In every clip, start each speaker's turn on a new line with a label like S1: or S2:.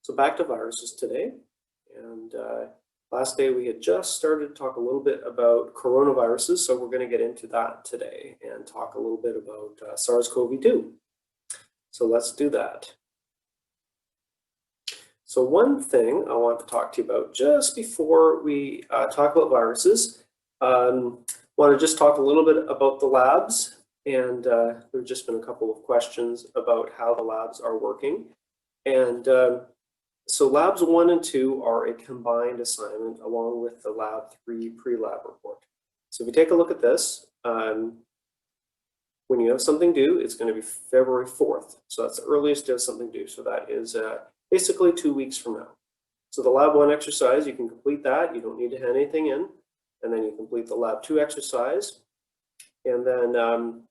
S1: So back to viruses today. And last day we had just started to talk a little bit about coronaviruses. So we're going to get into that today and talk a little bit about SARS-CoV-2. So let's do that. So one thing I want to talk to you about just before we talk about viruses, want to just talk a little bit about the labs. And there've just been a couple of questions about how the labs are working. And so labs 1 and 2 are a combined assignment along with the lab 3 pre-lab report. So if you take a look at this, when you have something due, it's going to be February 4th. So that's the earliest you have something due. So that is basically 2 weeks from now. So the lab 1 exercise, you can complete that. You don't need to hand anything in. And then you complete the lab 2 exercise. And then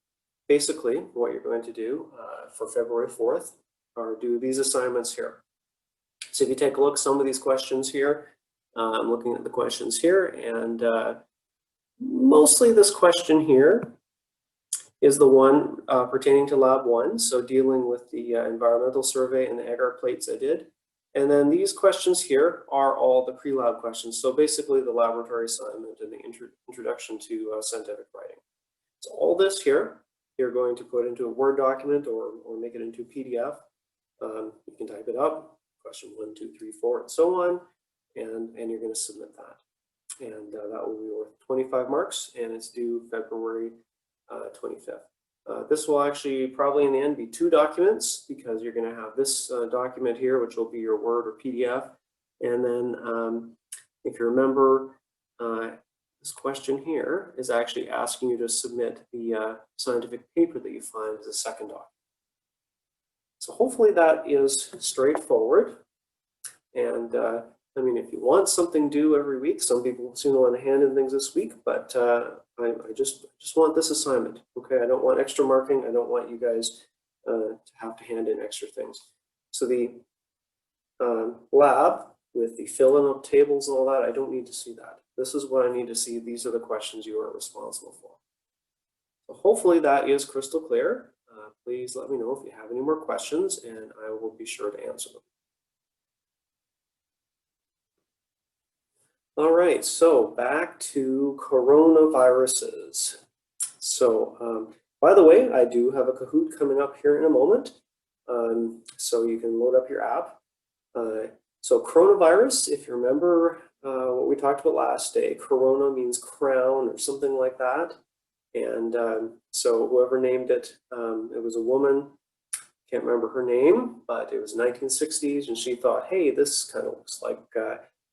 S1: basically what you're going to do for February 4th are do these assignments here. So if you take a look at some of these questions here, I'm looking at the questions here, and mostly this question here is the one pertaining to lab 1, so dealing with the environmental survey and the agar plates I did. And then these questions here are all the pre-lab questions, so basically the laboratory assignment and the introduction to scientific writing. So all this here, you're going to put into a Word document or make it into a PDF. You can type it up, question 1, 2, 3, 4, and so on, and you're going to submit that. And that will be worth 25 marks, and it's due February 25th. This will actually probably in the end be 2 documents, because you're going to have this document here, which will be your Word or PDF. And then if you remember, this question here is actually asking you to submit the scientific paper that you find as a second document. So hopefully that is straightforward. And I mean, if you want something due every week, some people seem to want to hand in things this week, but I just want this assignment. Okay, I don't want extra marking. I don't want you guys to have to hand in extra things. So the lab with the fill-in of tables and all that, I don't need to see that. This is what I need to see. These are the questions you are responsible for. So hopefully that is crystal clear. Please let me know if you have any more questions, and I will be sure to answer them. All right, so back to coronaviruses. So by the way, I do have a Kahoot coming up here in a moment. So you can load up your app. So coronavirus, if you remember what we talked about last day, corona means crown or something like that. And so whoever named it, it was a woman, can't remember her name, but it was 1960s, and she thought, hey, this kind of looks like,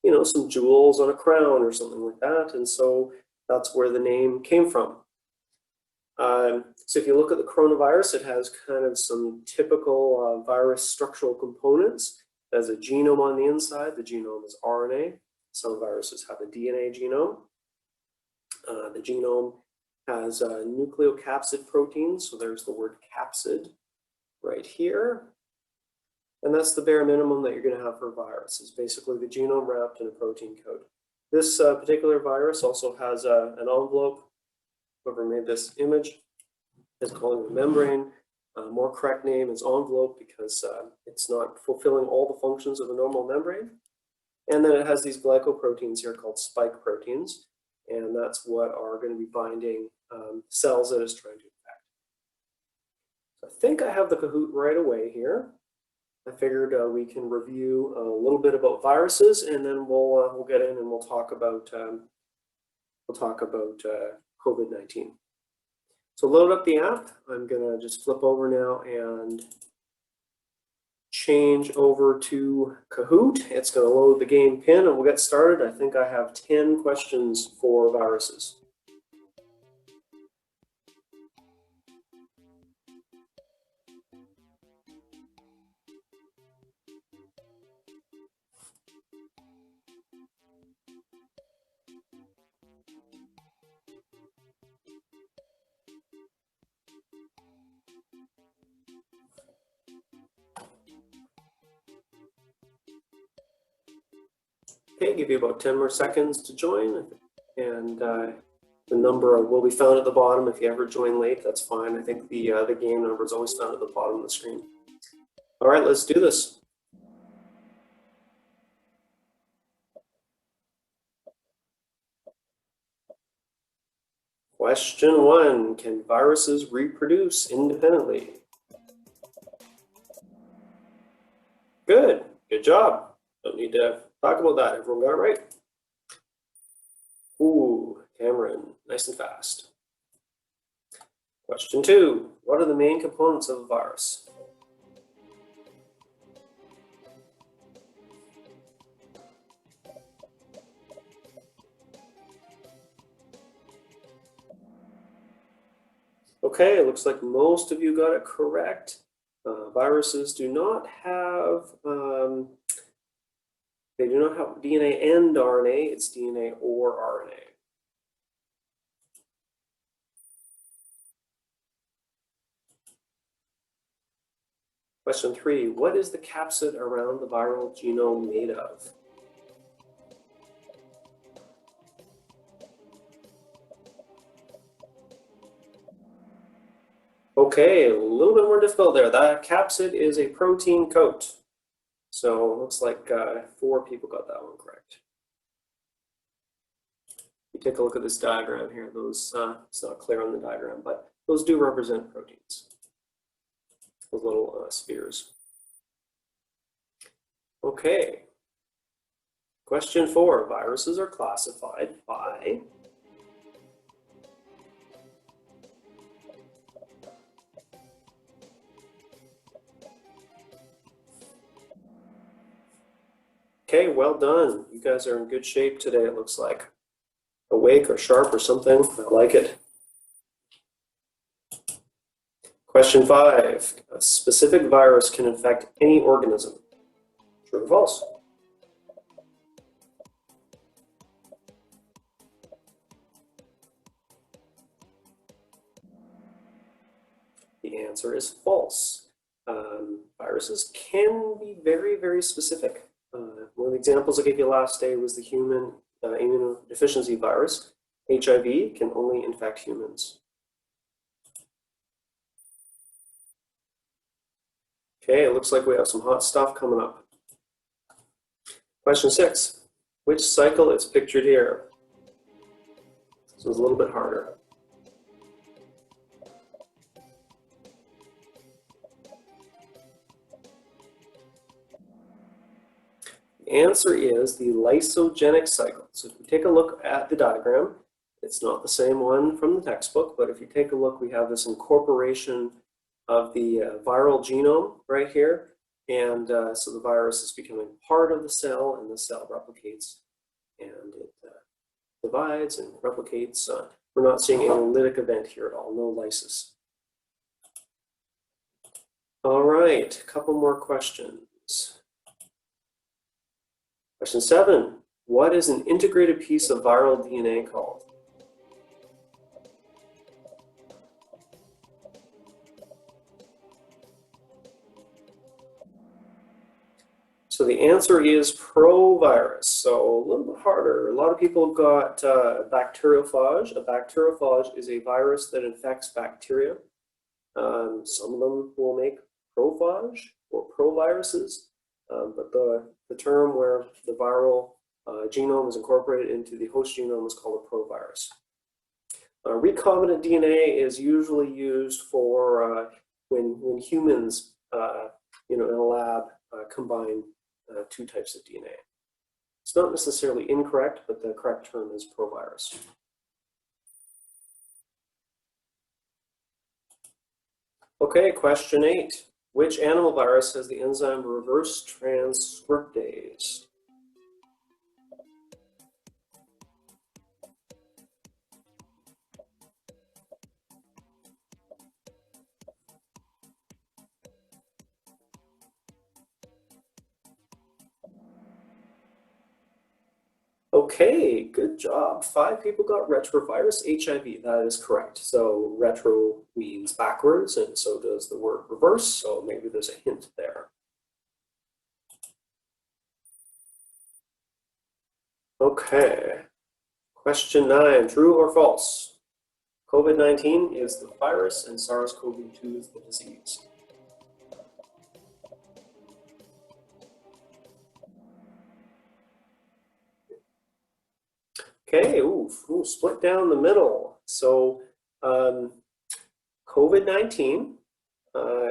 S1: you know, some jewels on a crown or something like that. And so that's where the name came from. So if you look at the coronavirus, it has kind of some typical virus structural components. It has a genome on the inside. The genome is RNA. Some viruses have a DNA genome. The genome has nucleocapsid proteins, so there's the word capsid right here. And that's the bare minimum that you're going to have for a virus. It's basically the genome wrapped in a protein code. This particular virus also has an envelope. Whoever made this image is calling it a membrane. More correct name is envelope, because it's not fulfilling all the functions of a normal membrane. And then it has these glycoproteins here called spike proteins. And that's what are going to be binding cells that it's trying to infect. So I think I have the Kahoot right away here. I figured we can review a little bit about viruses, and then we'll get in and we'll talk about COVID-19. So load up the app. I'm gonna just flip over now and change over to Kahoot. It's gonna load the game pin, and we'll get started. I think I have 10 questions for viruses. Okay, give you about 10 more seconds to join, and the number will be found at the bottom. If you ever join late, that's fine. I think the game number is always found at the bottom of the screen. All right, let's do this. Question 1, can viruses reproduce independently? Good job. Don't need to talk about that. Everyone got it right? Ooh, Cameron, nice and fast. Question 2, what are the main components of a virus? Okay, it looks like most of you got it correct. Viruses do not have, they do not have DNA and RNA, it's DNA or RNA. Question 3, what is the capsid around the viral genome made of? Okay, a little bit more difficult there. That capsid is a protein coat. So it looks like 4 people got that one correct. You take a look at this diagram here. Those, it's not clear on the diagram, but those do represent proteins. Those little spheres. Okay. Question 4, viruses are classified by Okay, well done. You guys are in good shape today, it looks like. Awake or sharp or something. I like it. Question 5. A specific virus can infect any organism. True or false? The answer is false. Viruses can be very, very specific. One of the examples I gave you last day was the human immunodeficiency virus. HIV can only infect humans. Okay, it looks like we have some hot stuff coming up. Question 6. Which cycle is pictured here? This one's a little bit harder. The answer is the lysogenic cycle. So if we take a look at the diagram, it's not the same one from the textbook, but if you take a look, we have this incorporation of the viral genome right here. And so the virus is becoming part of the cell, and the cell replicates, and it divides and replicates. We're not seeing any lytic event here at all, no lysis. All right, a couple more questions. Question 7, what is an integrated piece of viral DNA called? So the answer is provirus. So a little bit harder. A lot of people got bacteriophage. A bacteriophage is a virus that infects bacteria. Some of them will make prophage or proviruses, but the term where the viral genome is incorporated into the host genome is called a provirus. Recombinant DNA is usually used for when humans, in a lab, combine 2 types of DNA. It's not necessarily incorrect, but the correct term is provirus. Okay, question 8. Which animal virus has the enzyme reverse transcriptase? Okay, good job. 5 people got retrovirus HIV. That is correct. So retro means backwards, and so does the word reverse. So maybe there's a hint there. Okay. Question 9, true or false? COVID-19 is the virus and SARS-CoV-2 is the disease. Okay, split down the middle. So COVID-19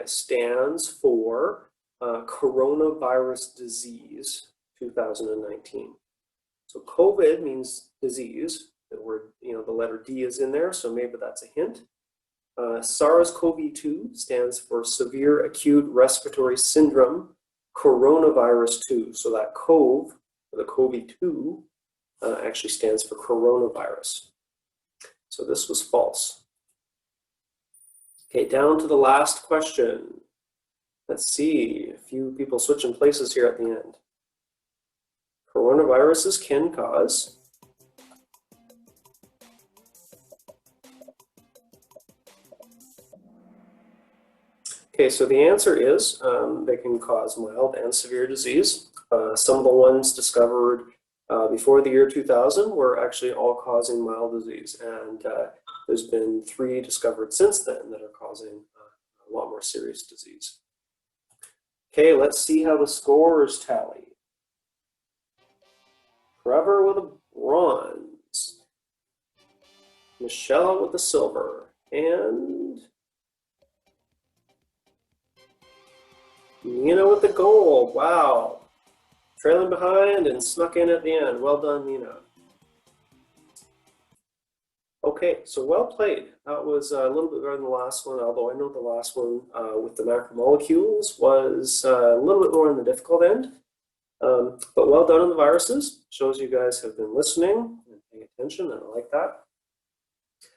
S1: stands for coronavirus disease 2019. So COVID means disease. The word, the letter D is in there, so maybe that's a hint. SARS-CoV-2 stands for severe acute respiratory syndrome coronavirus 2. So that CoV, or the CoV-2, actually stands for coronavirus. So this was false. Okay, down to the last question. Let's see, a few people switching places here at the end. Coronaviruses can cause okay, so the answer is they can cause mild and severe disease. Some of the ones discovered before the year 2000 were actually all causing mild disease, and there's been 3 discovered since then that are causing a lot more serious disease. Okay, let's see how the scores tally. Trevor with a bronze, Michelle with the silver, and Nina with the gold. Wow. Trailing behind and snuck in at the end. Well done, Nina. Okay, so well played. That was a little bit better than the last one, although I know the last one with the macromolecules was a little bit more on the difficult end. But well done on the viruses. Shows you guys have been listening and paying attention, and I like that.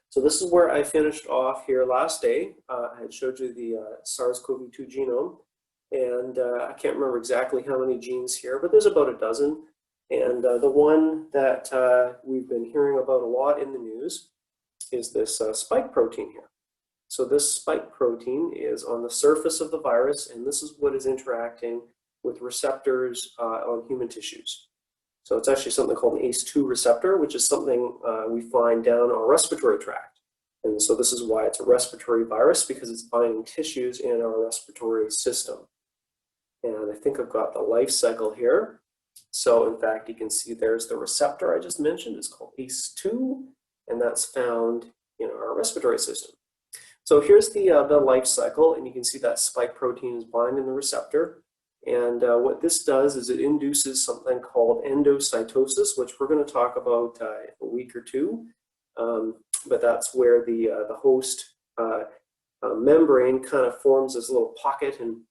S1: So this is where I finished off here last day. I had showed you the SARS-CoV-2 genome, and I can't remember exactly how many genes here, but there's about a dozen. And the one that we've been hearing about a lot in the news is this spike protein here. So this spike protein is on the surface of the virus, and this is what is interacting with receptors on human tissues. So it's actually something called an ACE2 receptor, which is something we find down our respiratory tract. And so this is why it's a respiratory virus, because it's binding tissues in our respiratory system. And I think I've got the life cycle here. So in fact, you can see there's the receptor I just mentioned. It's called ACE2, and that's found in our respiratory system. So here's the life cycle, and you can see that spike protein is binding the receptor. And what this does is it induces something called endocytosis, which we're going to talk about in a week or two. But that's where the host membrane kind of forms this little pocket, and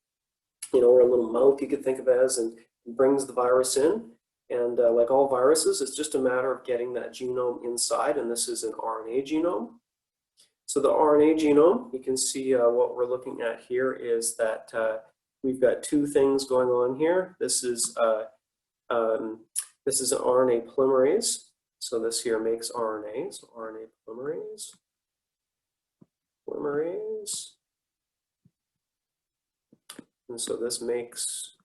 S1: or a little mouth you could think of it as, and brings the virus in. And like all viruses, it's just a matter of getting that genome inside, and this is an RNA genome. So the RNA genome, you can see what we're looking at here is that we've got 2 things going on here. This is an RNA polymerase. So this here makes RNA. So RNA polymerase. And so this makes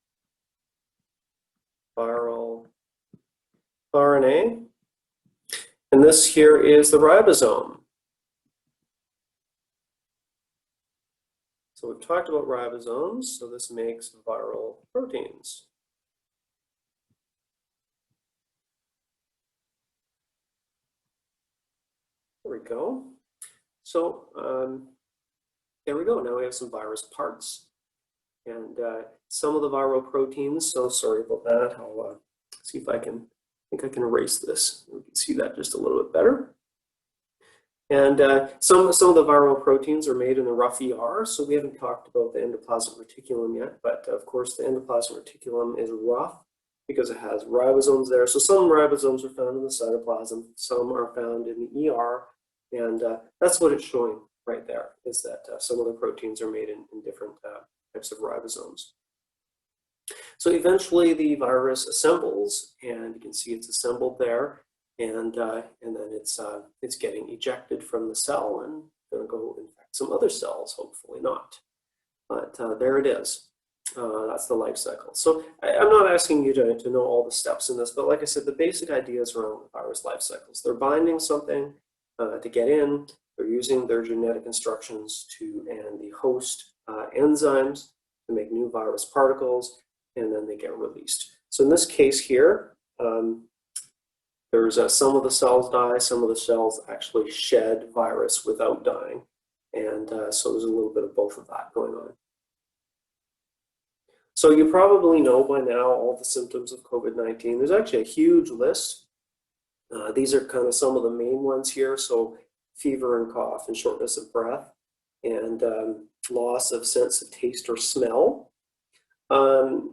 S1: viral RNA. And this here is the ribosome. So we've talked about ribosomes, so this makes viral proteins. There we go. So there we go. Now we have some virus parts. And some of the viral proteins, so sorry about that. I'll see if I think I can erase this. We can see that just a little bit better. And some of the viral proteins are made in the rough ER, so we haven't talked about the endoplasmic reticulum yet, but of course the endoplasmic reticulum is rough because it has ribosomes there. So some ribosomes are found in the cytoplasm, some are found in the ER, and that's what it's showing right there, is that some of the proteins are made in different types of ribosomes. So eventually the virus assembles, and you can see it's assembled there, and then it's getting ejected from the cell and going to go infect some other cells, hopefully not. But there it is. That's the life cycle. So I'm not asking you to know all the steps in this, but like I said, the basic ideas around virus life cycles. They're binding something to get in. They're using their genetic instructions and the host enzymes to make new virus particles, and then they get released. So in this case here, There's some of the cells die, some of the cells actually shed virus without dying. And so there's a little bit of both of that going on. So you probably know by now all the symptoms of COVID-19. There's actually a huge list. These are kind of some of the main ones here. So fever and cough and shortness of breath and loss of sense of taste or smell.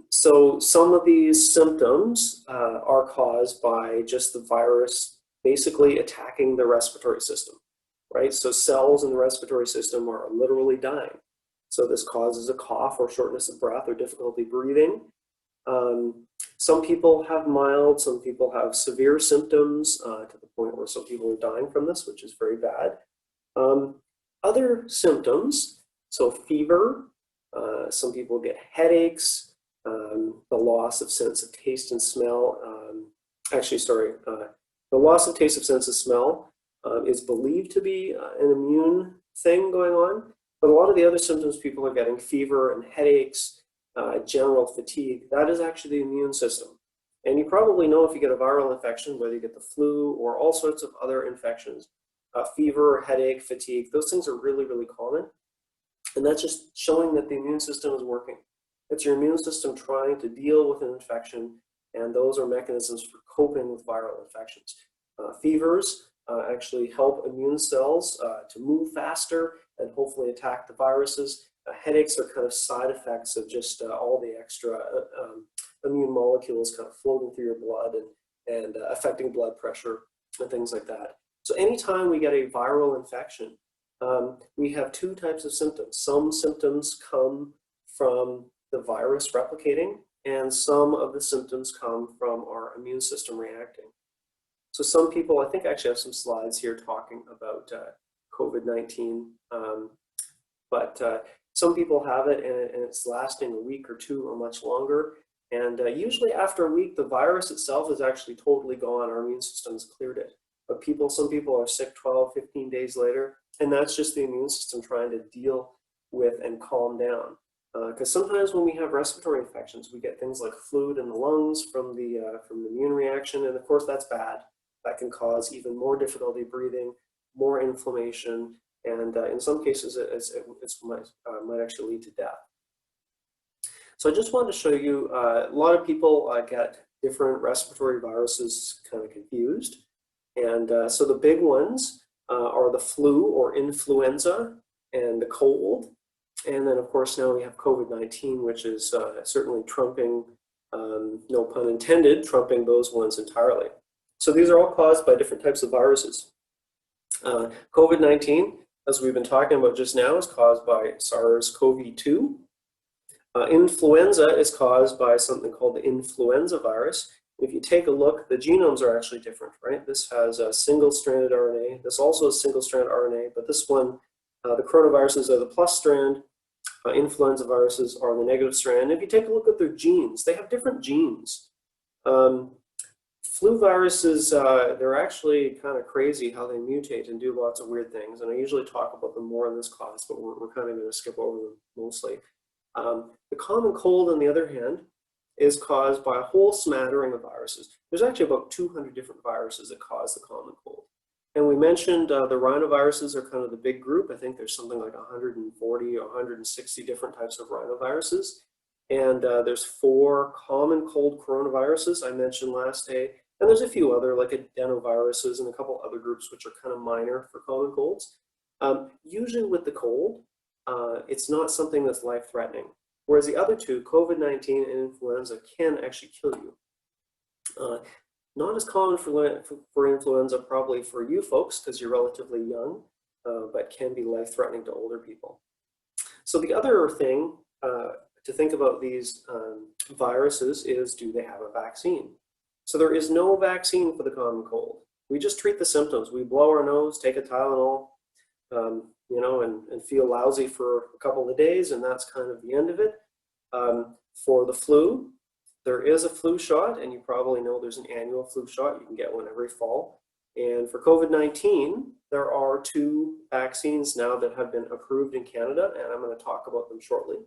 S1: So some of these symptoms are caused by just the virus basically attacking the respiratory system, right? So cells in the respiratory system are literally dying. So this causes a cough or shortness of breath or difficulty breathing. Some people have mild, some people have severe symptoms to the point where some people are dying from this, which is very bad. Other symptoms, so fever, some people get headaches, the loss of sense of taste and smell. The loss of taste of sense of smell is believed to be an immune thing going on. But a lot of the other symptoms people are getting, fever and headaches, general fatigue, that is actually the immune system. And you probably know if you get a viral infection, whether you get the flu or all sorts of other infections, fever, headache, fatigue, those things are really, really common. And that's just showing that the immune system is working. It's your immune system trying to deal with an infection, and those are mechanisms for coping with viral infections. Fevers actually help immune cells to move faster and hopefully attack the viruses. Headaches are kind of side effects of just all the extra immune molecules kind of floating through your blood and affecting blood pressure and things like that. So anytime we get a viral infection, we have two types of symptoms. Some symptoms come from the virus replicating, and some of the symptoms come from our immune system reacting. So some people, I think I actually have some slides here talking about COVID-19, but some people have it and it's lasting a week or two or much longer. And usually after a week, the virus itself is actually totally gone. Our immune system has cleared it. But some people are sick 12, 15 days later, and that's just the immune system trying to deal with and calm down. Because sometimes when we have respiratory infections, we get things like fluid in the lungs from the immune reaction, and of course that's bad. That can cause even more difficulty breathing, more inflammation, and in some cases it might actually lead to death. So I just wanted to show you, a lot of people get different respiratory viruses kind of confused. And so the big ones are the flu or influenza and the cold. And then of course now we have COVID-19, which is certainly trumping, no pun intended, trumping those ones entirely. So these are all caused by different types of viruses. COVID-19, as we've been talking about just now, is caused by SARS-CoV-2. Influenza is caused by something called the influenza virus. If you take a look, the genomes are actually different, right? This has a single-stranded RNA. This also has single-strand RNA, but this one, the coronaviruses are the plus strand. Influenza viruses are the negative strand. If you take a look at their genes, they have different genes. Flu viruses, they're actually kind of crazy how they mutate and do lots of weird things. And I usually talk about them more in this class, but we're kind of going to skip over them mostly. The common cold, on the other hand, is caused by a whole smattering of viruses. There's actually about 200 different viruses that cause the common cold. And we mentioned the rhinoviruses are kind of the big group. I think there's something like 140 or 160 different types of rhinoviruses. And there's 4 common cold coronaviruses I mentioned last day. And there's a few other like adenoviruses and a couple other groups which are kind of minor for common colds. Usually with the cold, it's not something that's life-threatening. Whereas the other two, COVID-19 and influenza, can actually kill you. Not as common for influenza probably for you folks because you're relatively young, but can be life-threatening to older people. So the other thing to think about these viruses is, do they have a vaccine? So there is no vaccine for the common cold. We just treat the symptoms. We blow our nose, take a Tylenol, you know, and feel lousy for a couple of days, and that's kind of the end of it. For the flu, there is a flu shot, and you probably know there's an annual flu shot. You can get one every fall. And for COVID-19, there are 2 vaccines now that have been approved in Canada, and I'm going to talk about them shortly.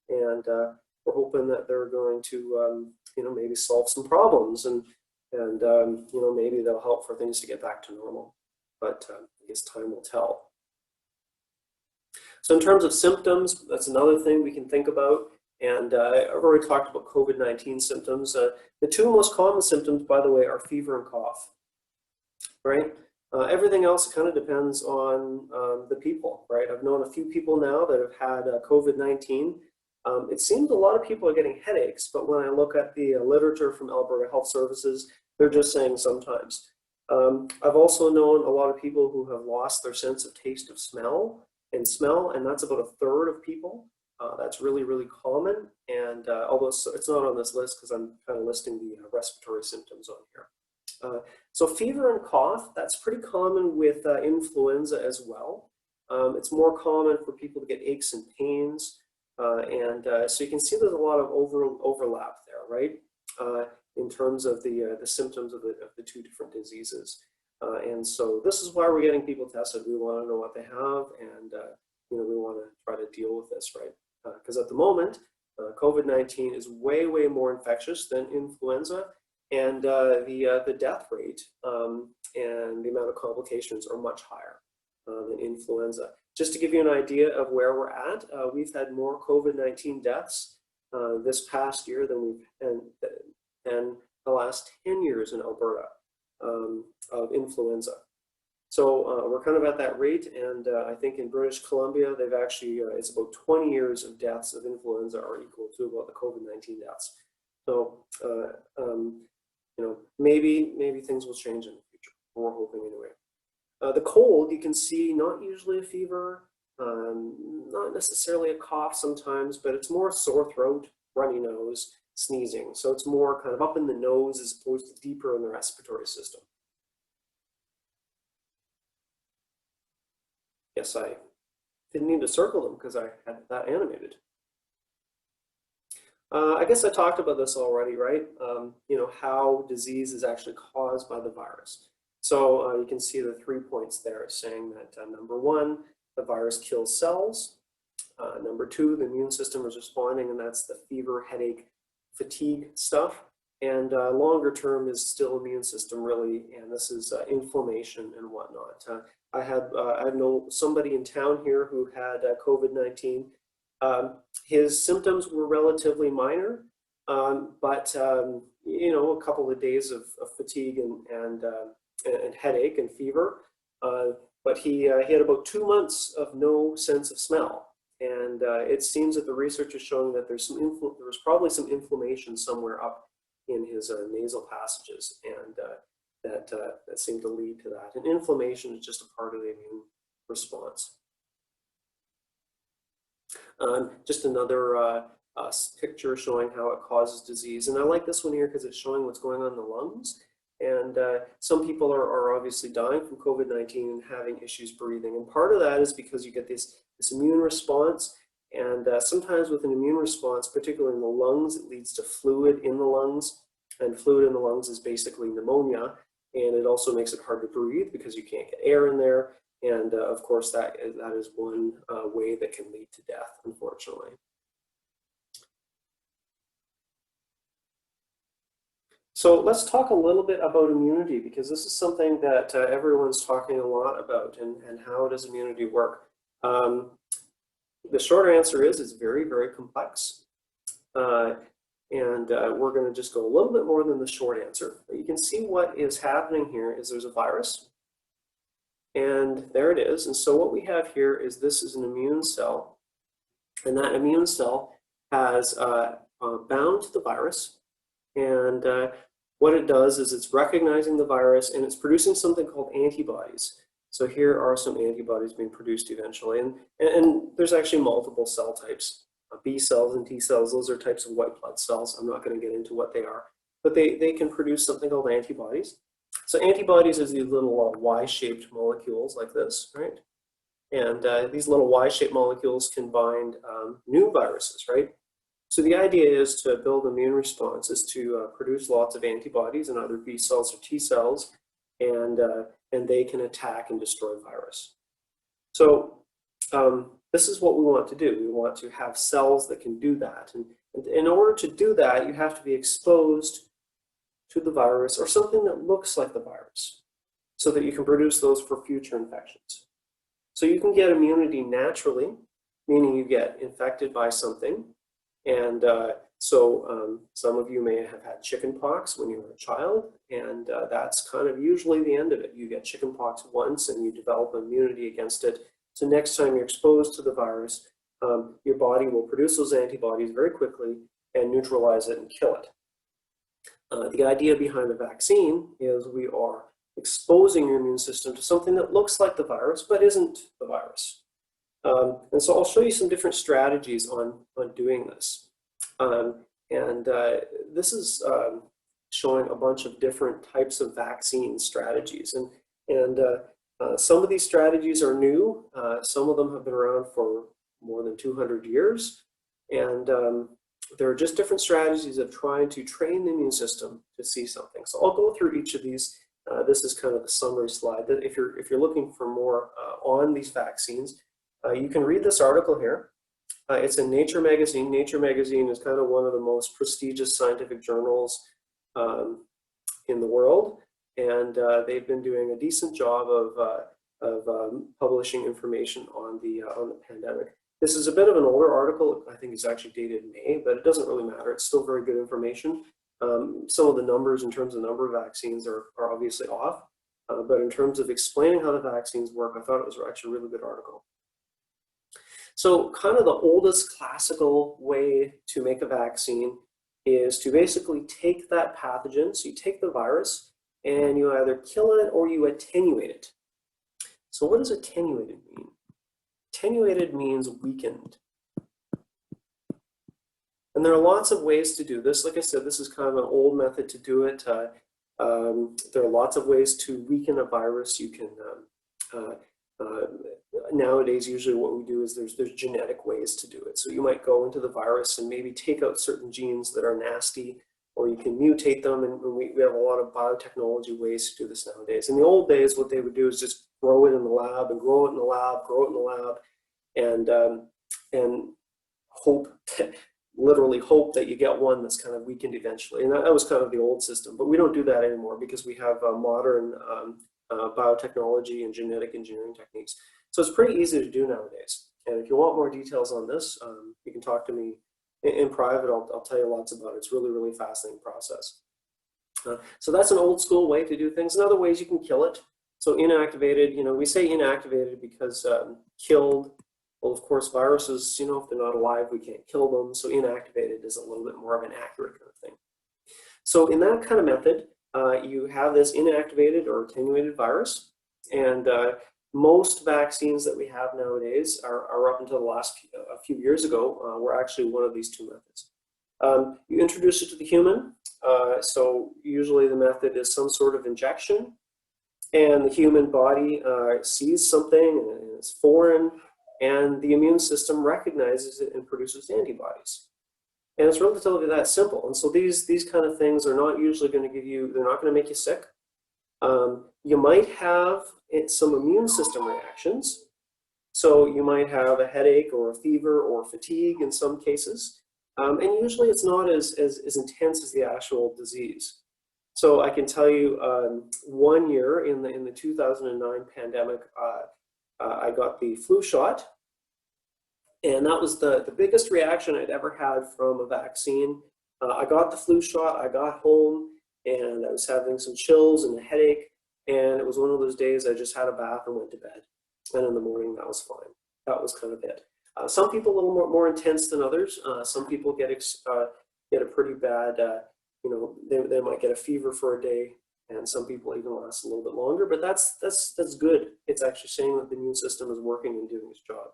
S1: And we're hoping that they're going to, you know, maybe solve some problems. And And, you know, maybe they'll help for things to get back to normal, but I guess time will tell. So in terms of symptoms, that's another thing we can think about. And I've already talked about COVID-19 symptoms. The two most common symptoms, by the way, are fever and cough, right? Everything else kind of depends on the people, right? I've known a few people now that have had COVID-19. It seems a lot of people are getting headaches, but when I look at the literature from Alberta Health Services, they're just saying sometimes. I've also known a lot of people who have lost their sense of taste of smell, and that's about a third of people. That's really, really common. And although it's not on this list because I'm kind of listing the respiratory symptoms on here. So fever and cough, that's pretty common with influenza as well. It's more common for people to get aches and pains. So you can see there's a lot of overlap there, right? In terms of the symptoms of the two different diseases. And so this is why we're getting people tested. We want to know what they have, and you know, we want to try to deal with this, right? Because at the moment, COVID-19 is way, way more infectious than influenza, and the death rate and the amount of complications are much higher than influenza. Just to give you an idea of where we're at, we've had more COVID-19 deaths this past year than than the last 10 years in Alberta of influenza. So we're kind of at that rate, and I think in British Columbia, they've actually, it's about 20 years of deaths of influenza are equal to about the COVID-19 deaths. So, you know, maybe things will change in the future. We're hoping anyway. The cold, you can see not usually a fever, not necessarily a cough sometimes, but it's more sore throat, runny nose, sneezing. So it's more kind of up in the nose as opposed to deeper in the respiratory system. Yes, I didn't need to circle them because I had that animated. I guess I talked about this already, right? You know, how disease is actually caused by the virus. So you can see the 3 points there saying that number one, the virus kills cells. Number two, the immune system is responding, and that's the fever, headache, fatigue stuff. And longer term is still immune system really, and this is inflammation and whatnot. I know somebody in town here who had COVID-19. His symptoms were relatively minor, but you know, a couple of days of fatigue and headache and fever. But he had about 2 months of no sense of smell, and it seems that the research is showing that there was probably some inflammation somewhere up in his nasal passages, and that seemed to lead to that. And inflammation is just a part of the immune response. Just another picture showing how it causes disease. And I like this one here because it's showing what's going on in the lungs. And some people are obviously dying from COVID-19 and having issues breathing. And part of that is because you get this immune response. And sometimes with an immune response, particularly in the lungs, it leads to fluid in the lungs. And fluid in the lungs is basically pneumonia. And it also makes it hard to breathe because you can't get air in there. And of course, that is one way that can lead to death, unfortunately. So let's talk a little bit about immunity, because this is something that everyone's talking a lot about, and how does immunity work? The short answer is it's very, very complex. We're going to just go a little bit more than the short answer. But you can see what is happening here is there's a virus. And there it is. And so what we have here is this is an immune cell. And that immune cell has bound to the virus. And what it does is it's recognizing the virus and it's producing something called antibodies. So here are some antibodies being produced eventually. And there's actually multiple cell types. B cells and T cells, those are types of white blood cells. I'm not going to get into what they are. But they can produce something called antibodies. So antibodies is these little Y-shaped molecules like this, right? And these little Y-shaped molecules can bind new viruses, right? So the idea is to build immune responses to produce lots of antibodies in either B cells or T cells, and they can attack and destroy virus. So this is what we want to do. We want to have cells that can do that. And in order to do that, you have to be exposed to the virus or something that looks like the virus so that you can produce those for future infections. So you can get immunity naturally, meaning you get infected by something. And some of you may have had chickenpox when you were a child, and that's kind of usually the end of it. You get chickenpox once and you develop immunity against it. So next time you're exposed to the virus, your body will produce those antibodies very quickly and neutralize it and kill it. The idea behind the vaccine is we are exposing your immune system to something that looks like the virus but isn't the virus. And so I'll show you some different strategies on doing this. This is showing a bunch of different types of vaccine strategies. And some of these strategies are new. Some of them have been around for more than 200 years. And there are just different strategies of trying to train the immune system to see something. So I'll go through each of these. This is kind of the summary slide. That if you're looking for more on these vaccines, you can read this article here. It's in Nature magazine. Nature magazine is kind of one of the most prestigious scientific journals in the world, and they've been doing a decent job of publishing information on the pandemic. This is a bit of an older article. I think it's actually dated May, but it doesn't really matter. It's still very good information. Some of the numbers in terms of number of vaccines are obviously off, but in terms of explaining how the vaccines work, I thought it was actually a really good article. So kind of the oldest classical way to make a vaccine is to basically take that pathogen. So you take the virus and you either kill it or you attenuate it. So what does attenuated mean? Attenuated means weakened. And there are lots of ways to do this. Like I said, this is kind of an old method to do it. There are lots of ways to weaken a virus. You can nowadays, usually what we do is there's genetic ways to do it. So you might go into the virus and maybe take out certain genes that are nasty, or you can mutate them, and we have a lot of biotechnology ways to do this nowadays. In the old days, what they would do is just grow it in the lab and grow it in the lab, grow it in the lab, and hope, literally hope that you get one that's kind of weakened eventually. And that was kind of the old system, but we don't do that anymore because we have modern biotechnology and genetic engineering techniques. So it's pretty easy to do nowadays. And if you want more details on this, you can talk to me in private. I'll tell you lots about it. It's really, really fascinating process. So that's an old school way to do things. In other ways, you can kill it. So inactivated, we say inactivated because killed, well, of course, viruses, if they're not alive, we can't kill them. So inactivated is a little bit more of an accurate kind of thing. So in that kind of method, you have this inactivated or attenuated virus, and most vaccines that we have nowadays are up until the last a few years ago, were actually one of these two methods. You introduce it to the human, so usually the method is some sort of injection, and the human body sees something and it's foreign, and the immune system recognizes it and produces antibodies. And it's relatively that simple. And so these kind of things are not usually going to give you, they're not going to make you sick. You might have some immune system reactions. So you might have a headache or a fever or fatigue in some cases. And usually it's not as intense as the actual disease. So I can tell you 1 year in the 2009 pandemic, I got the flu shot. And that was the biggest reaction I'd ever had from a vaccine. I got the flu shot, I got home, and I was having some chills and a headache. And it was one of those days I just had a bath and went to bed. And in the morning, that was fine. That was kind of it. Some people a little more intense than others. Some people get a pretty bad, they might get a fever for a day, and some people even last a little bit longer. But that's good. It's actually saying that the immune system is working and doing its job.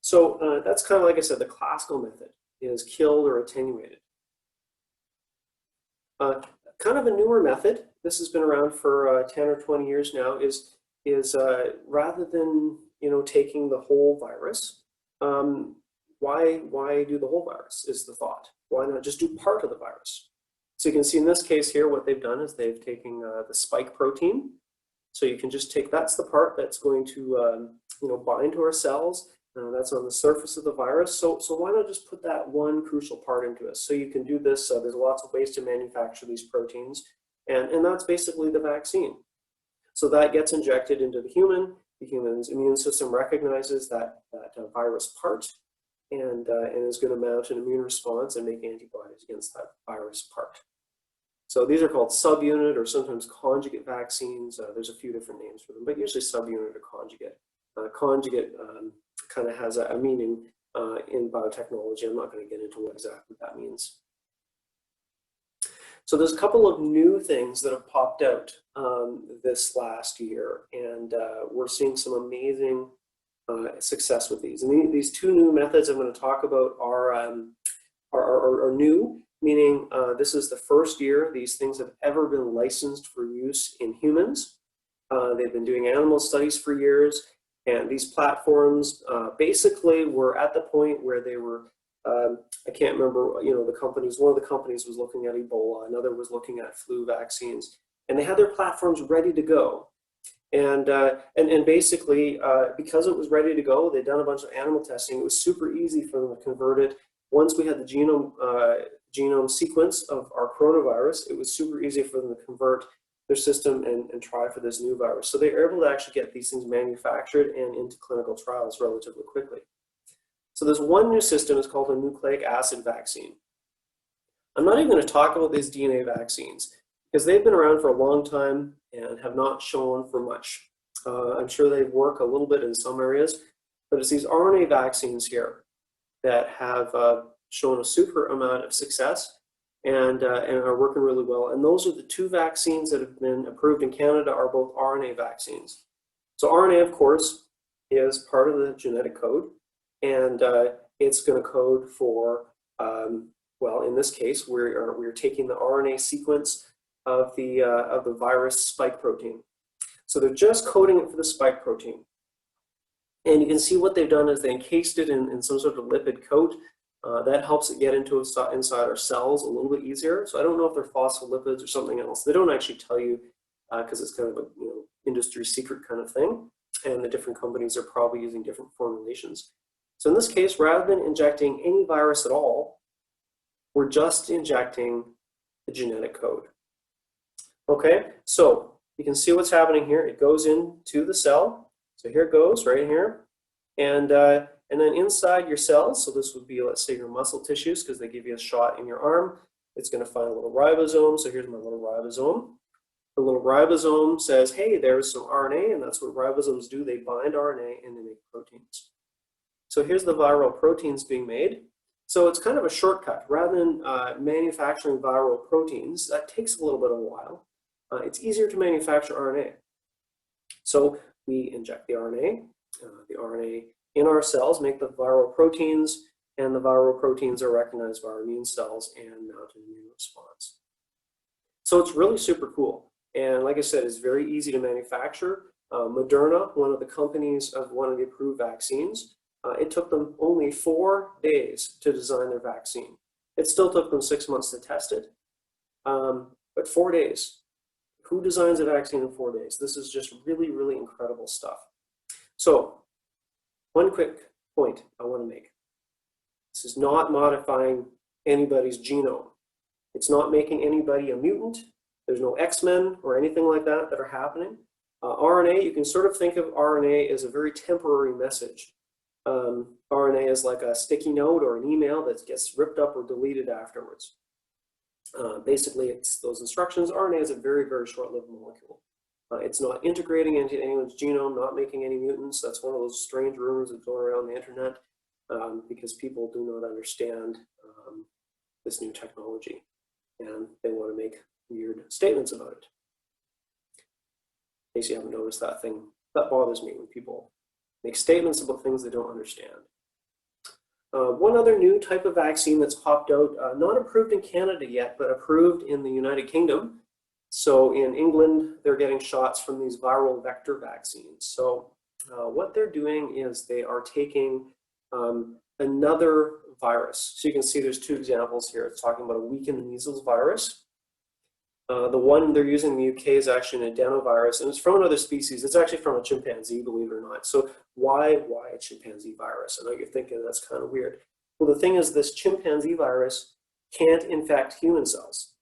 S1: So that's kind of, like I said, the classical method is killed or attenuated. Kind of a newer method, this has been around for 10 or 20 years now, is rather than taking the whole virus, why do the whole virus is the thought. Why not just do part of the virus? So you can see in this case here, what they've done is they've taken the spike protein. So you can just take, that's the part that's going to bind to our cells That's on the surface of the virus. So why not just put that one crucial part into it? So you can do this. There's lots of ways to manufacture these proteins, and that's basically the vaccine. So that gets injected into the human. The human's immune system recognizes that virus part and is going to mount an immune response and make antibodies against that virus part. So these are called subunit or sometimes conjugate vaccines. There's a few different names for them, but usually subunit or conjugate. Conjugate kind of has a meaning in biotechnology. I'm not going to get into what exactly that means. So there's a couple of new things that have popped out this last year, and we're seeing some amazing success with these. And these two new methods I'm going to talk about are new, meaning this is the first year these things have ever been licensed for use in humans. They've been doing animal studies for years, and these platforms basically were at the point where they were, I can't remember, the companies, one of the companies was looking at Ebola, another was looking at flu vaccines, and they had their platforms ready to go. And basically, because it was ready to go, they'd done a bunch of animal testing. It was super easy for them to convert it. Once we had the genome sequence of our coronavirus, it was super easy for them to convert their system and try for this new virus. So they were able to actually get these things manufactured and into clinical trials relatively quickly. So there's one new system, it's called a nucleic acid vaccine. I'm not even going to talk about these DNA vaccines because they've been around for a long time and have not shown for much. I'm sure they work a little bit in some areas, but it's these RNA vaccines here that have shown a super amount of success and are working really well. And those are the two vaccines that have been approved in Canada are both RNA vaccines. So RNA, of course, is part of the genetic code, and it's going to code for, well, in this case, we're taking the RNA sequence of the virus spike protein. So they're just coding it for the spike protein. And you can see what they've done is they encased it in some sort of lipid coat. That helps it get inside our cells a little bit easier. So I don't know if they're phospholipids or something else. They don't actually tell you because it's kind of a industry secret kind of thing. And the different companies are probably using different formulations. So in this case, rather than injecting any virus at all, we're just injecting the genetic code. Okay, so you can see what's happening here. It goes into the cell. So here it goes, right here. And then inside your cells, so this would be, let's say, your muscle tissues, because they give you a shot in your arm. It's going to find a little ribosome. So here's my little ribosome. The little ribosome says, hey, there's some RNA, and that's what ribosomes do. They bind RNA and they make proteins. So here's the viral proteins being made. So it's kind of a shortcut. Rather than manufacturing viral proteins, that takes a little bit of a while. It's easier to manufacture RNA. So we inject the RNA. The RNA in our cells make the viral proteins, and the viral proteins are recognized by our immune cells and mount an immune response. So it's really super cool. And like I said, it's very easy to manufacture. Moderna, one of the companies of one of the approved vaccines, it took them only 4 days to design their vaccine. It still took them 6 months to test it, but 4 days. Who designs a vaccine in 4 days? This is just really, really incredible stuff. So one quick point I want to make. This is not modifying anybody's genome. It's not making anybody a mutant. There's no X-Men or anything like that are happening. RNA, you can sort of think of RNA as a very temporary message. RNA is like a sticky note or an email that gets ripped up or deleted afterwards. Basically, it's those instructions. RNA is a very, very short-lived molecule. It's not integrating into anyone's genome, not making any mutants. That's one of those strange rumors that go around the internet because people do not understand this new technology, and they want to make weird statements about it. In case you haven't noticed that thing, that bothers me when people make statements about things they don't understand. One other new type of vaccine that's popped out, not approved in Canada yet, but approved in the United Kingdom. So in England, they're getting shots from these viral vector vaccines. So what they're doing is they are taking another virus. So you can see there's two examples here. It's talking about a weakened measles virus. The one they're using in the UK is actually an adenovirus, and it's from another species. It's actually from a chimpanzee, believe it or not. So why a chimpanzee virus? I know you're thinking that's kind of weird. Well, the thing is, this chimpanzee virus can't infect human cells.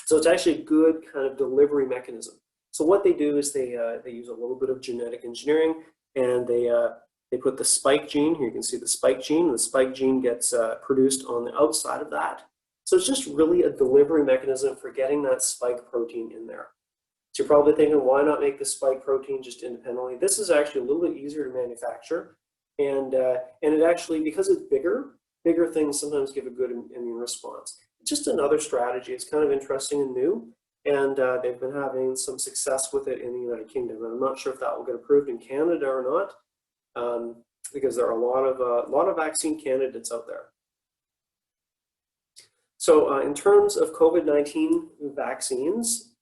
S1: So it's actually a good kind of delivery mechanism. So what they do is they use a little bit of genetic engineering, and they put the spike gene. Here you can see the spike gene. And the spike gene gets produced on the outside of that. So it's just really a delivery mechanism for getting that spike protein in there. So you're probably thinking, why not make the spike protein just independently? This is actually a little bit easier to manufacture, and it actually, because it's bigger things sometimes give a good immune response. It's just another strategy. It's kind of interesting and new, and they've been having some success with it in the United Kingdom. And I'm not sure if that will get approved in Canada or not, because there are a lot of vaccine candidates out there. So in terms of COVID-19 vaccines,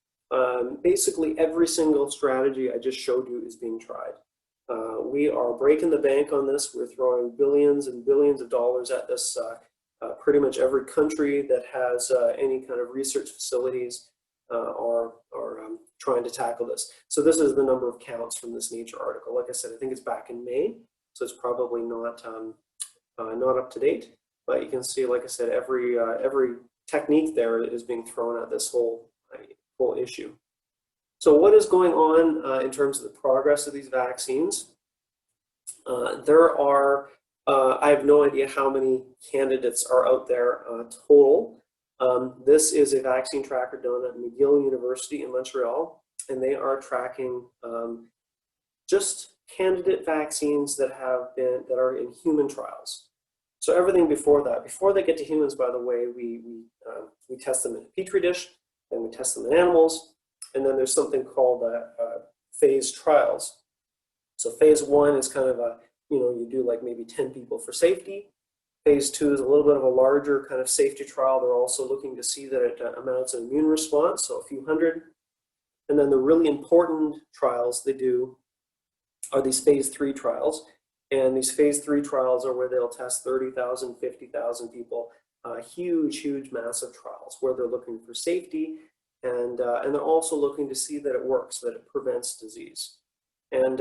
S1: basically every single strategy I just showed you is being tried. We are breaking the bank on this. We're throwing billions and billions of dollars at this. Pretty much every country that has any kind of research facilities are trying to tackle this. So this is the number of counts from this Nature article. Like I said, I think it's back in May, so it's probably not up to date. But you can see, like I said, every technique there is being thrown at this whole issue. So what is going on in terms of the progress of these vaccines? There are, I have no idea how many candidates are out there total. This is a vaccine tracker done at McGill University in Montreal, and they are tracking just candidate vaccines that are in human trials. So everything before that, before they get to humans, by the way, we test them in a petri dish, and we test them in animals, and then there's something called phase trials. So phase 1 is kind of you do like maybe 10 people for safety. Phase 2 is a little bit of a larger kind of safety trial. They're also looking to see that it amounts an immune response, so a few hundred. And then the really important trials they do are these phase 3 trials. And these phase 3 trials are where they'll test 30,000, 50,000 people, huge, massive trials where they're looking for safety, and they're also looking to see that it works, that it prevents disease. And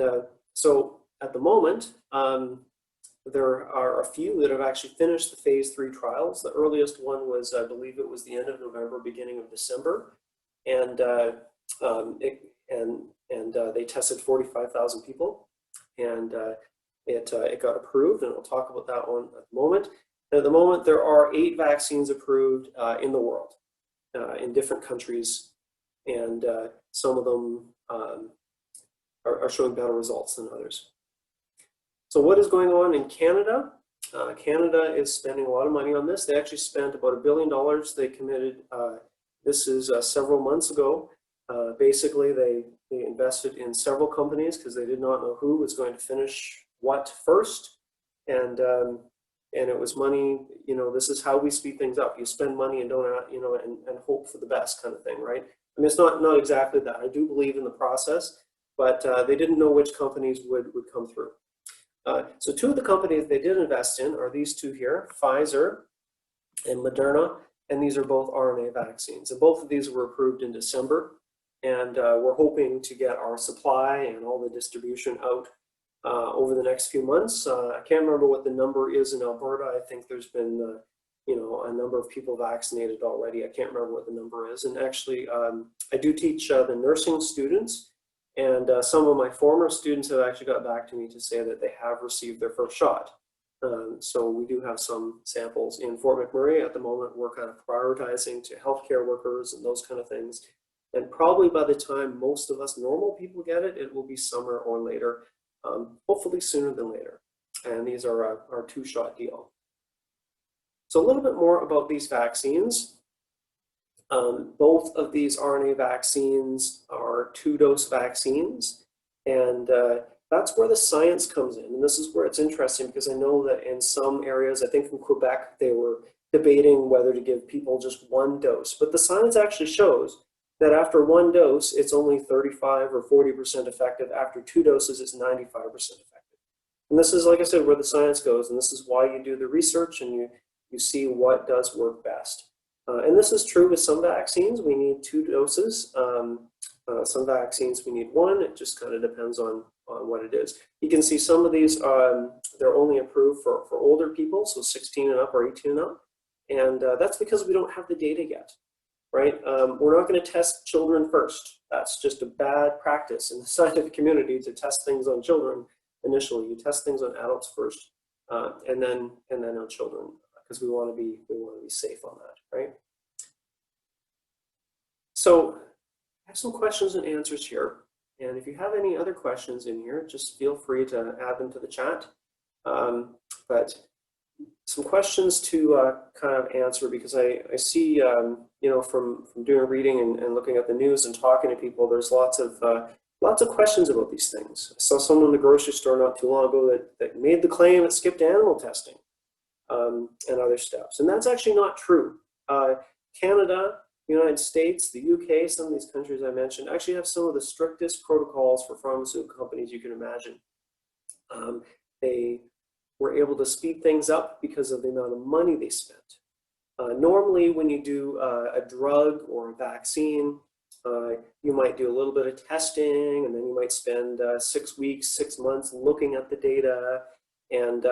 S1: so at the moment, there are a few that have actually finished the phase 3 trials. The earliest one was, I believe it was the end of November, beginning of December, and they tested 45,000 people, and it got approved, and we'll talk about that one at the moment. And at the moment, there are 8 vaccines approved in the world, in different countries, and some of them are showing better results than others. So what is going on in Canada? Canada is spending a lot of money on this. They actually spent about $1 billion. They committed, this is several months ago. Basically, they invested in several companies because they did not know who was going to finish what first, and it was money. This is how we speed things up. You spend money and don't, and hope for the best kind of thing, right? I mean, it's not exactly that. I do believe in the process, but they didn't know which companies would come through. So 2 of the companies they did invest in are these 2 here, Pfizer and Moderna, and these are both RNA vaccines. And both of these were approved in December, and we're hoping to get our supply and all the distribution out over the next few months. I can't remember what the number is in Alberta. I think there's been, a number of people vaccinated already. I can't remember what the number is. And actually, I do teach the nursing students, and some of my former students have actually got back to me to say that they have received their first shot. So we do have some samples in Fort McMurray at the moment. We're kind of prioritizing to healthcare workers and those kind of things. And probably by the time most of us normal people get it, it will be summer or later. Hopefully sooner than later. And these are our 2-shot deal. So a little bit more about these vaccines. Both of these RNA vaccines are 2-dose vaccines, and that's where the science comes in. And this is where it's interesting, because I know that in some areas, I think in Quebec, they were debating whether to give people just 1 dose. But the science actually shows that after 1 dose, it's only 35 or 40% effective. After 2 doses, it's 95% effective. And this is, like I said, where the science goes, and this is why you do the research and you see what does work best. And this is true with some vaccines. We need 2 doses. Some vaccines we need 1. It just kind of depends on what it is. You can see some of these, they're only approved for older people, so 16 and up or 18 and up. And that's because we don't have the data yet, right? We're not going to test children first. That's just a bad practice in the scientific community to test things on children initially. You test things on adults first, and then on children, because we want to be safe on that, right? So I have some questions and answers here. And if you have any other questions in here, just feel free to add them to the chat. But some questions to kind of answer, because I see, you know, from doing reading and looking at the news and talking to people, there's lots of questions about these things. I saw someone in the grocery store not too long ago that made the claim it skipped animal testing and other steps. And that's actually not true. Canada, United States, the UK, some of these countries I mentioned actually have some of the strictest protocols for pharmaceutical companies you can imagine. They were able to speed things up because of the amount of money they spent. Normally, when you do a drug or a vaccine, you might do a little bit of testing, and then you might spend 6 weeks, 6 months looking at the data, and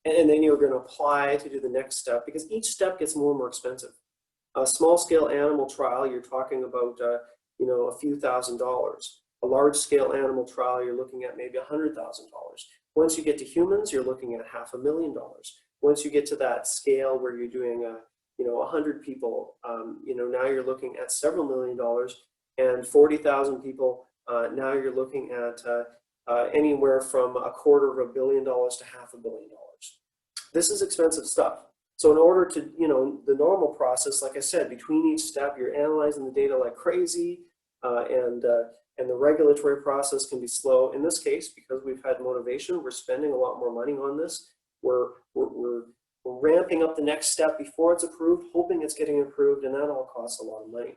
S1: then you're going to apply to do the next step, because each step gets more and more expensive. A small-scale animal trial, you're talking about you know, a few $1,000s. A large-scale animal trial, you're looking at maybe $100,000. Once you get to humans, you're looking at $500,000. Once you get to that scale where you're doing you know, 100 people, you know, now you're looking at several $1,000,000, and 40,000 people. Now you're looking at anywhere from $250 million to $500 million. This is expensive stuff. So in order to, you know, the normal process, like I said, between each step, you're analyzing the data like crazy, and the regulatory process can be slow. In this case, because we've had motivation, we're spending a lot more money on this. We're ramping up the next step before it's approved, hoping it's getting approved, and that all costs a lot of money.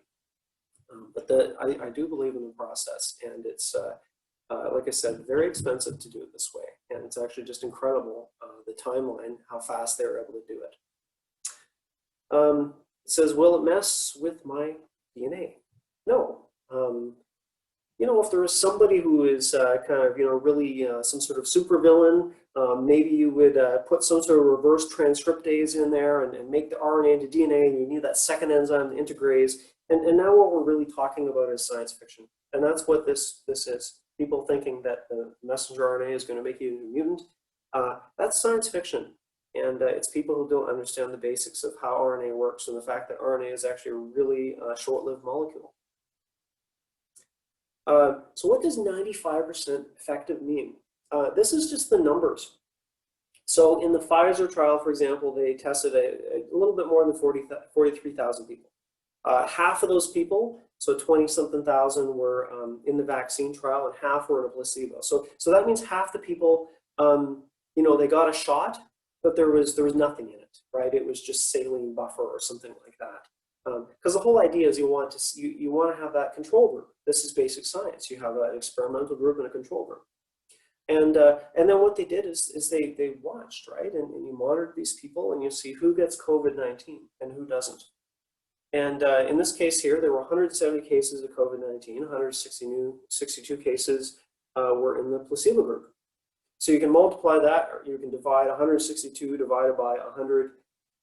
S1: But I do believe in the process, and it's, like I said, very expensive to do it this way. And it's actually just incredible, the timeline, how fast they were able to do it. It says, will it mess with my DNA? No. You know, if there is somebody who is kind of, you know, really some sort of supervillain, maybe you would put some sort of reverse transcriptase in there and make the RNA into DNA, and you need that second enzyme, the integrase. And now what we're really talking about is science fiction. And that's what this is. People thinking that the messenger RNA is going to make you a mutant. That's science fiction. And it's people who don't understand the basics of how RNA works and the fact that RNA is actually a really short-lived molecule. So what does 95% effective mean? This is just the numbers. So in the Pfizer trial, for example, they tested a little bit more than 43,000 people. Half of those people, so 20-something thousand, were in the vaccine trial, and half were in a placebo. So that means half the people, you know, they got a shot, but there was nothing in it, right? It was just saline buffer or something like that. Because the whole idea is you want to have that control group. This is basic science. You have an experimental group and a control group. And then what they did is they watched, right? And you monitored these people, and you see who gets COVID-19 and who doesn't. And in this case here, there were 170 cases of COVID-19, 162 cases were in the placebo group. So you can multiply that, or you can divide 162 divided by 100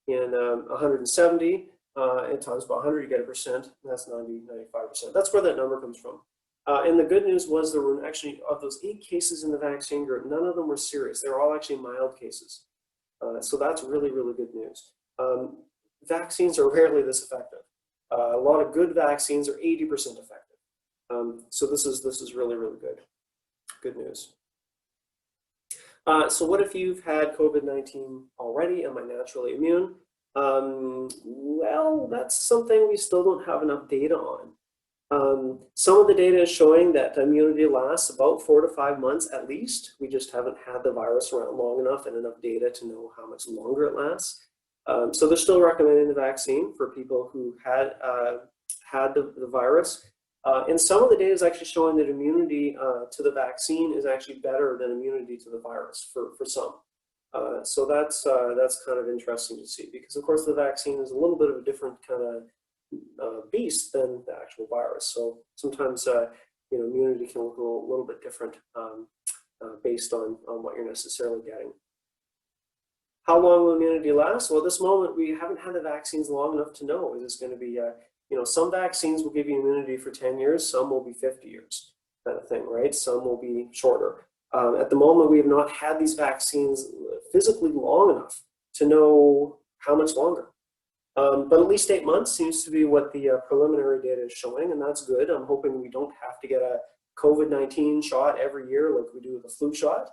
S1: in 170, and times by 100, you get 1%, and that's 95%. That's where that number comes from. And the good news was there were actually, of those 8 cases in the vaccine group, none of them were serious. They were all actually mild cases. So that's really, really good news. Vaccines are rarely this effective. A lot of good vaccines are 80% effective. So this is really, really good news. So what if you've had COVID-19 already? Am I naturally immune? Well, that's something we still don't have enough data on. Some of the data is showing that immunity lasts about 4 to 5 months at least. We just haven't had the virus around long enough and enough data to know how much longer it lasts. So they're still recommending the vaccine for people who had the virus. And some of the data is actually showing that immunity to the vaccine is actually better than immunity to the virus for some. So that's kind of interesting to see, because of course the vaccine is a little bit of a different kind of beast than the actual virus. So sometimes immunity can look a little bit different based on what you're necessarily getting. How long will immunity last? Well, at this moment, we haven't had the vaccines long enough to know. Is this going to be, some vaccines will give you immunity for 10 years, some will be 50 years, kind of thing, right? Some will be shorter. At the moment, we have not had these vaccines physically long enough to know how much longer. But at least 8 months seems to be what the preliminary data is showing, and that's good. I'm hoping we don't have to get a COVID-19 shot every year like we do with a flu shot.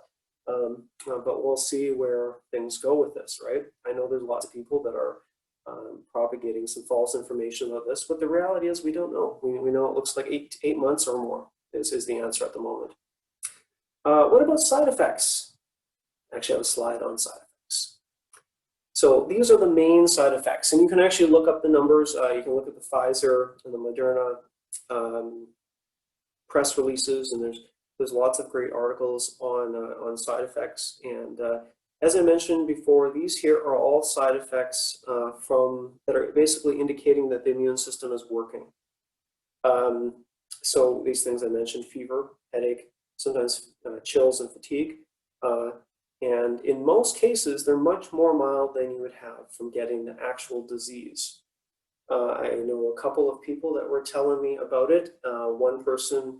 S1: But we'll see where things go with this, right? I know there's lots of people that are propagating some false information about this, but the reality is we don't know. We know it looks like eight months or more is the answer at the moment. What about side effects? Actually, I have a slide on side effects. So these are the main side effects, and you can actually look up the numbers. You can look at the Pfizer and the Moderna press releases, and there's lots of great articles on side effects. And as I mentioned before, these here are all side effects that are basically indicating that the immune system is working. So these things I mentioned: fever, headache, sometimes chills and fatigue. And in most cases, they're much more mild than you would have from getting the actual disease. I know a couple of people that were telling me about it. One person,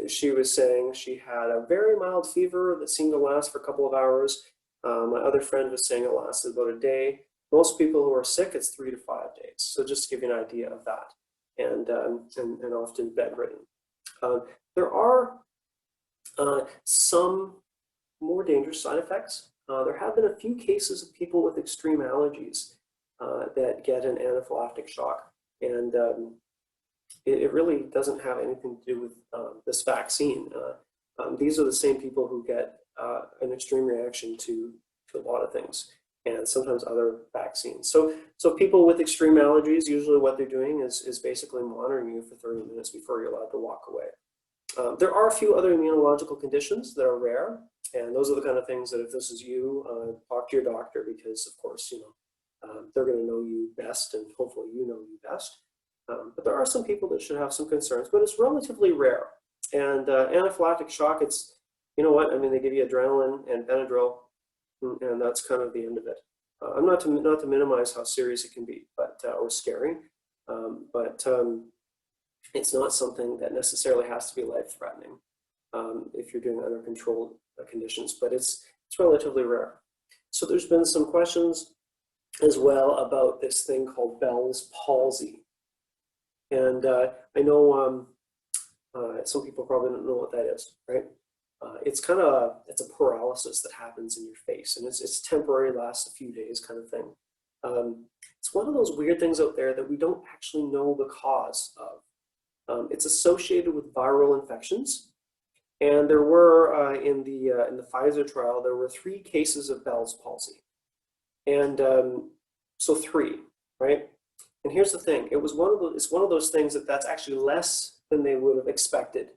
S1: she was saying she had a very mild fever that seemed to last for a couple of hours. My other friend was saying it lasted about a day. Most people who are sick, it's 3 to 5 days. So just to give you an idea of that, and often bedridden. There are some more dangerous side effects. There have been a few cases of people with extreme allergies that get an anaphylactic shock, and it really doesn't have anything to do with this vaccine. These are the same people who get an extreme reaction to a lot of things, and sometimes other vaccines. So people with extreme allergies, usually what they're doing is basically monitoring you for 30 minutes before you're allowed to walk away. There are a few other immunological conditions that are rare, and those are the kind of things that if this is you, talk to your doctor, because of course, they're going to know you best, and hopefully you know you best. But there are some people that should have some concerns, but it's relatively rare. And anaphylactic shock, it's, they give you adrenaline and Benadryl, and that's kind of the end of it. I'm not to minimize how serious it can be, but or scary, but it's not something that necessarily has to be life-threatening if you're doing under controlled conditions, but it's relatively rare. So there's been some questions as well about this thing called Bell's palsy. And I know some people probably don't know what that is, right? It's a paralysis that happens in your face, and it's temporary, lasts a few days kind of thing. It's one of those weird things out there that we don't actually know the cause of. It's associated with viral infections, and there were in the Pfizer trial, there were 3 cases of Bell's palsy, and so 3, right? And here's the thing: it's one of those things that's actually less than they would have expected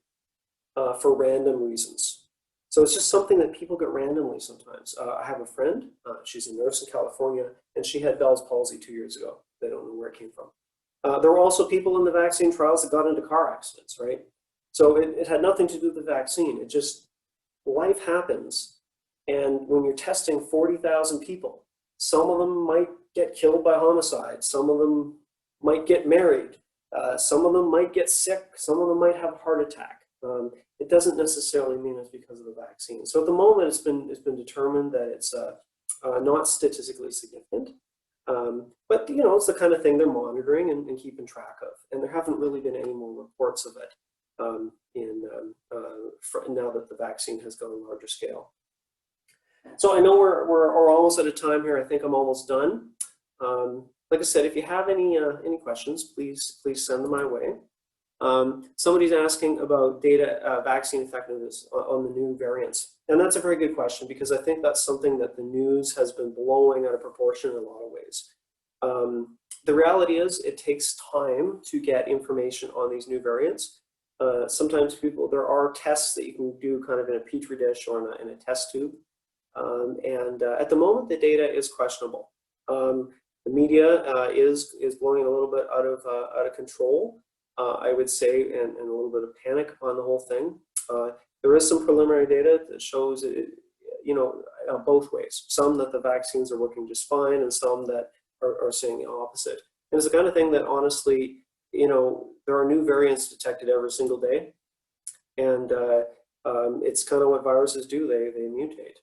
S1: for random reasons. So it's just something that people get randomly sometimes. I have a friend; she's a nurse in California, and she had Bell's palsy 2 years ago. They don't know where it came from. There were also people in the vaccine trials that got into car accidents, right? So it had nothing to do with the vaccine. It just, life happens. And when you're testing 40,000 people, some of them might get killed by homicide. Some of them might get married. Some of them might get sick. Some of them might have a heart attack. It doesn't necessarily mean it's because of the vaccine. So at the moment, it's been determined that it's not statistically significant. But it's the kind of thing they're monitoring and keeping track of. And there haven't really been any more reports of it now that the vaccine has gone larger scale. So I know we're almost at a time here. I think I'm almost done. Like I said, if you have any questions, please send them my way. Somebody's asking about vaccine effectiveness on the new variants. And that's a very good question, because I think that's something that the news has been blowing out of proportion in a lot of ways. The reality is it takes time to get information on these new variants. Sometimes there are tests that you can do kind of in a petri dish or in a test tube. At the moment, the data is questionable. The media is blowing a little bit out of control, I would say, and a little bit of panic on the whole thing. There is some preliminary data that shows it, both ways. Some that the vaccines are working just fine, and some that are saying the opposite. And it's the kind of thing that, honestly, there are new variants detected every single day, and it's kind of what viruses do. They mutate.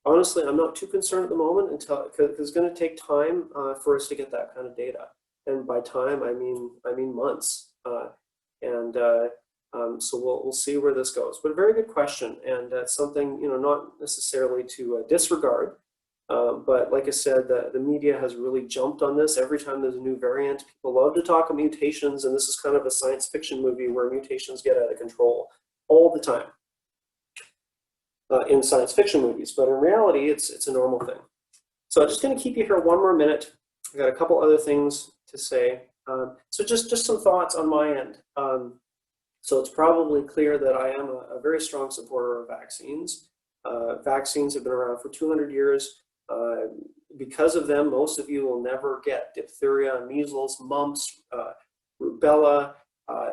S1: Honestly, I'm not too concerned at the moment because it's going to take time for us to get that kind of data. And by time, I mean months. So we'll see where this goes. But a very good question, and that's something not necessarily to disregard. But like I said, the media has really jumped on this. Every time there's a new variant, people love to talk about mutations, and this is kind of a science fiction movie where mutations get out of control all the time in science fiction movies. But in reality, it's a normal thing. So I'm just going to keep you here one more minute. I've got a couple other things to say. So just some thoughts on my end. So it's probably clear that I am a very strong supporter of vaccines. Vaccines have been around for 200 years. Because of them, most of you will never get diphtheria, measles, mumps, rubella,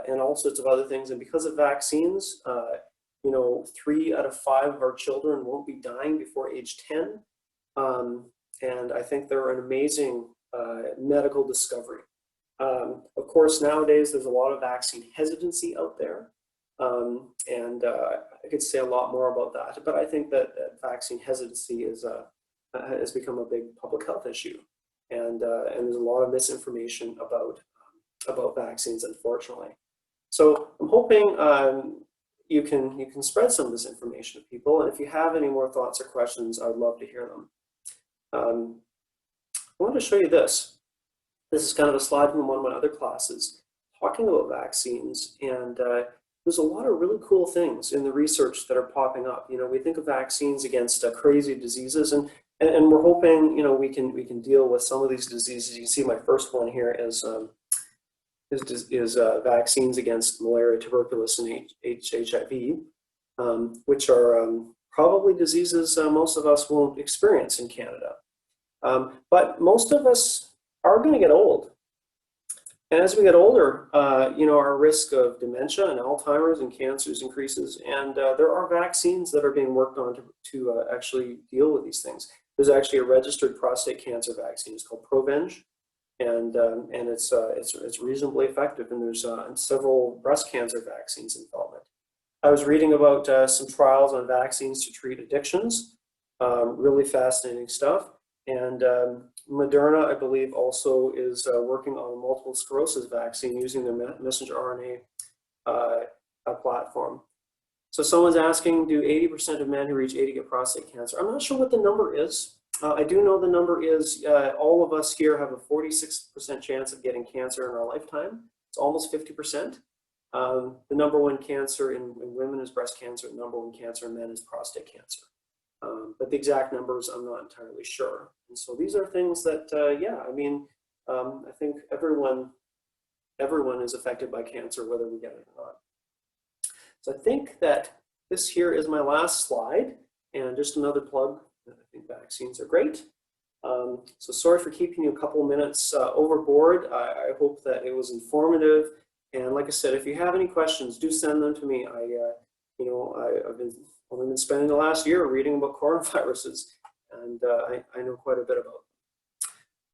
S1: and all sorts of other things. And because of vaccines, 3 out of 5 of our children won't be dying before age 10. And I think they're an amazing medical discovery. Of course, nowadays there's a lot of vaccine hesitancy out there. I could say a lot more about that, but I think that vaccine hesitancy has become a big public health issue, and there's a lot of misinformation about vaccines, unfortunately. So I'm hoping you can spread some of this information to people, and if you have any more thoughts or questions, I'd love to hear them. I wanted to show you this. This is kind of a slide from one of my other classes talking about vaccines, and there's a lot of really cool things in the research that are popping up. We think of vaccines against crazy diseases, and we're hoping we can deal with some of these diseases. You can see my first one here is vaccines against malaria, tuberculosis, and HIV, which are probably diseases most of us won't experience in Canada. But most of us are going to get old. And as we get older, our risk of dementia and Alzheimer's and cancers increases. And there are vaccines that are being worked on to actually deal with these things. There's actually a registered prostate cancer vaccine. It's called Provenge, and it's reasonably effective. And there's several breast cancer vaccines in development. I was reading about some trials on vaccines to treat addictions. Really fascinating stuff. And Moderna, I believe, also is working on a multiple sclerosis vaccine using their messenger RNA platform. So someone's asking, do 80% of men who reach 80 get prostate cancer? I'm not sure what the number is. I do know the number is all of us here have a 46% chance of getting cancer in our lifetime. It's almost 50%. The number one cancer in women is breast cancer. The number one cancer in men is prostate cancer. But the exact numbers, I'm not entirely sure. And so these are things that, I think everyone is affected by cancer, whether we get it or not. So I think that this here is my last slide, and just another plug. I think vaccines are great. So sorry for keeping you a couple minutes overboard. I hope that it was informative. And like I said, if you have any questions, do send them to me. I've only been spending the last year reading about coronaviruses, and I know quite a bit about